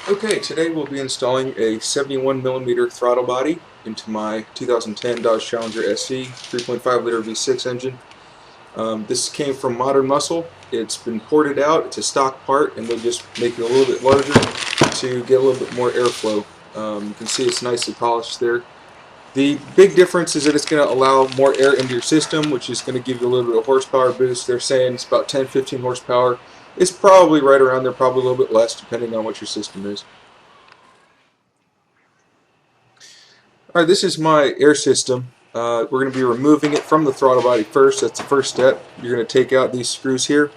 Okay, today we'll be installing a 71mm throttle body into my 2010 Dodge Challenger SE 3.5 liter V6 engine. This came from Modern Muscle. It's been ported out. It's a stock part, and they just make it a little bit larger to get a little bit more airflow. You can see it's nicely polished there. The big difference is that it's going to allow more air into your system, which is going to give you a little bit of horsepower boost. They're saying it's about 10-15 horsepower. It's probably right around there, probably a little bit less, depending on what your system is. Alright, this is my air system. We're going to be removing it from the throttle body first. That's the first step. You're going to take out these screws here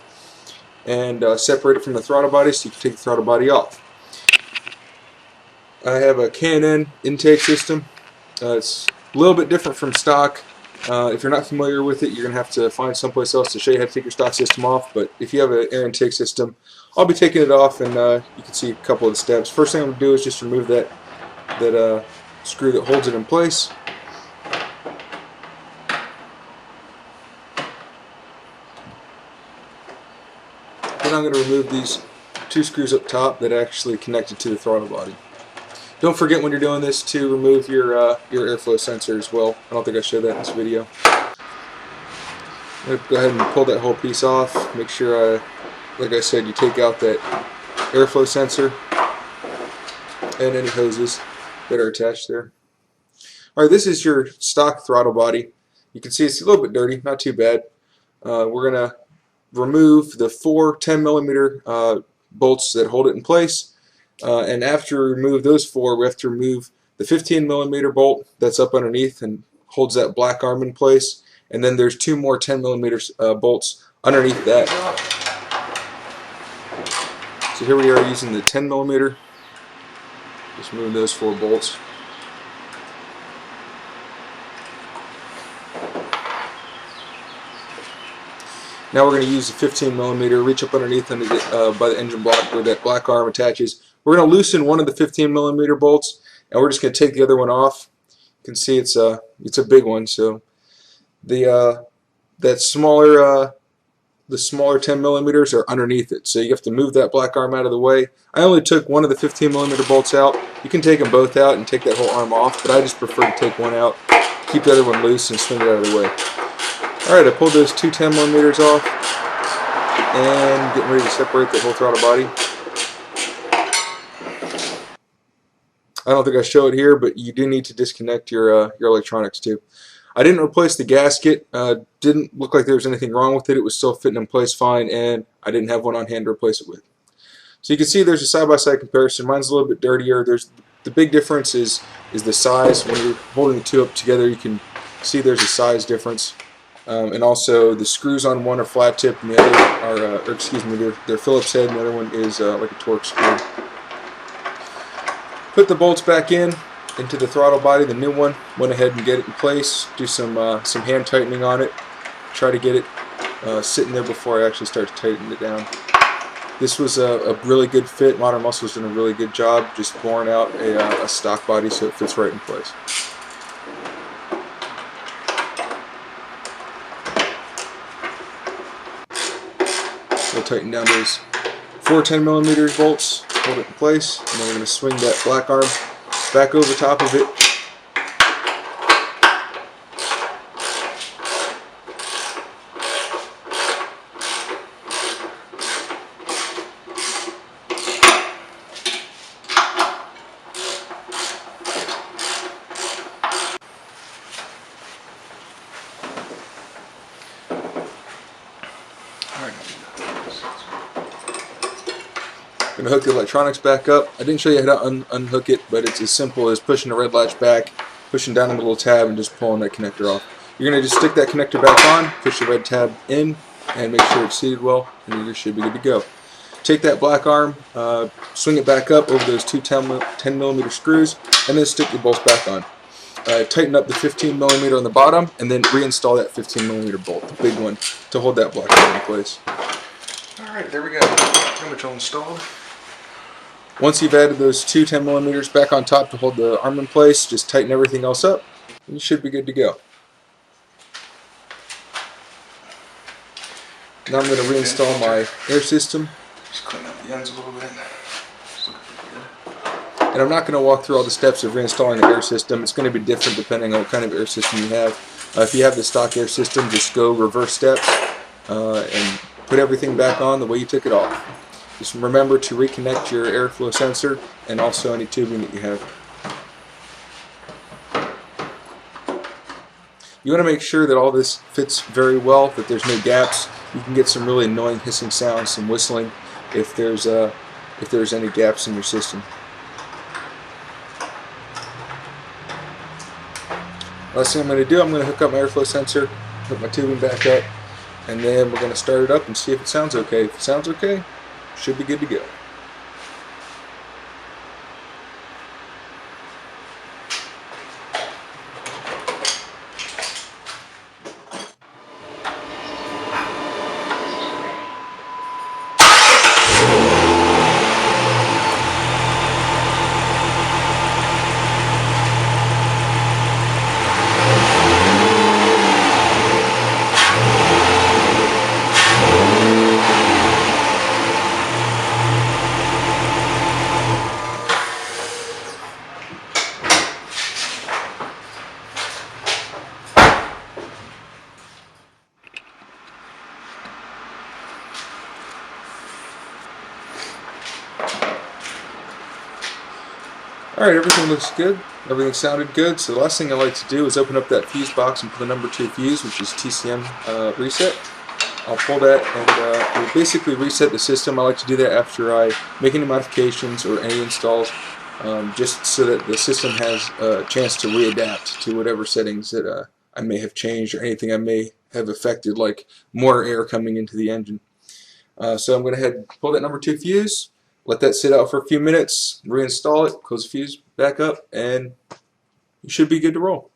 and separate it from the throttle body so you can take the throttle body off. I have a K&N intake system. It's a little bit different from stock. If you're not familiar with it, you're going to have to find someplace else to show you how to take your stock system off. But if you have an air intake system, I'll be taking it off, and you can see a couple of the steps. First thing I'm going to do is just remove that screw that holds it in place. Then I'm going to remove these two screws up top that are actually connected to the throttle body. Don't forget when you're doing this to remove your airflow sensor as well. I don't think I showed that in this video. I'm going to go ahead and pull that whole piece off. Make sure, like I said, you take out that airflow sensor and any hoses that are attached there. Alright, this is your stock throttle body. You can see it's a little bit dirty, not too bad. We're going to remove the four 10mm bolts that hold it in place. And after we remove those four, we have to remove the 15mm bolt that's up underneath and holds that black arm in place. And then there's two more 10mm bolts underneath that. So here we are using the 10mm. Just remove those four bolts. Now we're going to use the 15mm, reach up underneath and by the engine block where that black arm attaches. We're going to loosen one of the 15mm bolts, and we're just going to take the other one off. You can see it's a big one, so the smaller 10mm are underneath it. So you have to move that black arm out of the way. I only took one of the 15mm bolts out. You can take them both out and take that whole arm off, but I just prefer to take one out, keep the other one loose, and swing it out of the way. Alright, I pulled those two 10mm off and getting ready to separate the whole throttle body. I don't think I show it here, but you do need to disconnect your electronics too. I didn't replace the gasket. Didn't look like there was anything wrong with it. It was still fitting in place fine, and I didn't have one on hand to replace it with. So you can see there's a side-by-side comparison. Mine's a little bit dirtier. The big difference is the size. When you're holding the two up together, you can see there's a size difference. And also the screws on one are flat tip and the other are, they're Phillips head, and the other one is like a Torx screw. Put the bolts back into the throttle body, the new one. Went ahead and get it in place. Do some hand tightening on it. Try to get it sitting there before I actually start to tighten it down. This was a really good fit. Modern Muscle's done a really good job just boring out a stock body so it fits right in place. We'll tighten down those four 10mm bolts, hold it in place, and then we're going to swing that black arm back over top of it. I'm going to hook the electronics back up. I didn't show you how to unhook it, but it's as simple as pushing the red latch back, pushing down on the little tab, and just pulling that connector off. You're going to just stick that connector back on, push the red tab in, and make sure it's seated well, and you should be good to go. Take that black arm, swing it back up over those two 10mm screws, and then stick your bolts back on. Tighten up the 15mm on the bottom, and then reinstall that 15mm bolt, the big one, to hold that black arm in place. Alright, there we go. Pretty much all installed. Once you've added those two 10mm back on top to hold the arm in place, just tighten everything else up, and you should be good to go. Now I'm going to reinstall my air system. Just clean up the ends a little bit. It's looking pretty good. And I'm not going to walk through all the steps of reinstalling the air system. It's going to be different depending on what kind of air system you have. If you have the stock air system, just go reverse steps and put everything back on the way you took it off. Just remember to reconnect your airflow sensor and also any tubing that you have. You want to make sure that all this fits very well, that there's no gaps. You can get some really annoying hissing sounds, some whistling, if there's any gaps in your system. Last thing I'm going to do, I'm going to hook up my airflow sensor, hook my tubing back up, and then we're going to start it up and see if it sounds okay. If it sounds okay, should be good to go. Alright, everything looks good. Everything sounded good. So the last thing I like to do is open up that fuse box and put the number 2 fuse, which is TCM reset. I'll pull that and we'll basically reset the system. I like to do that after I make any modifications or any installs, just so that the system has a chance to readapt to whatever settings that I may have changed or anything I may have affected, like more air coming into the engine. So I'm going to head and pull that number 2 fuse, let that sit out for a few minutes, reinstall it, close the fuse back up, and you should be good to roll.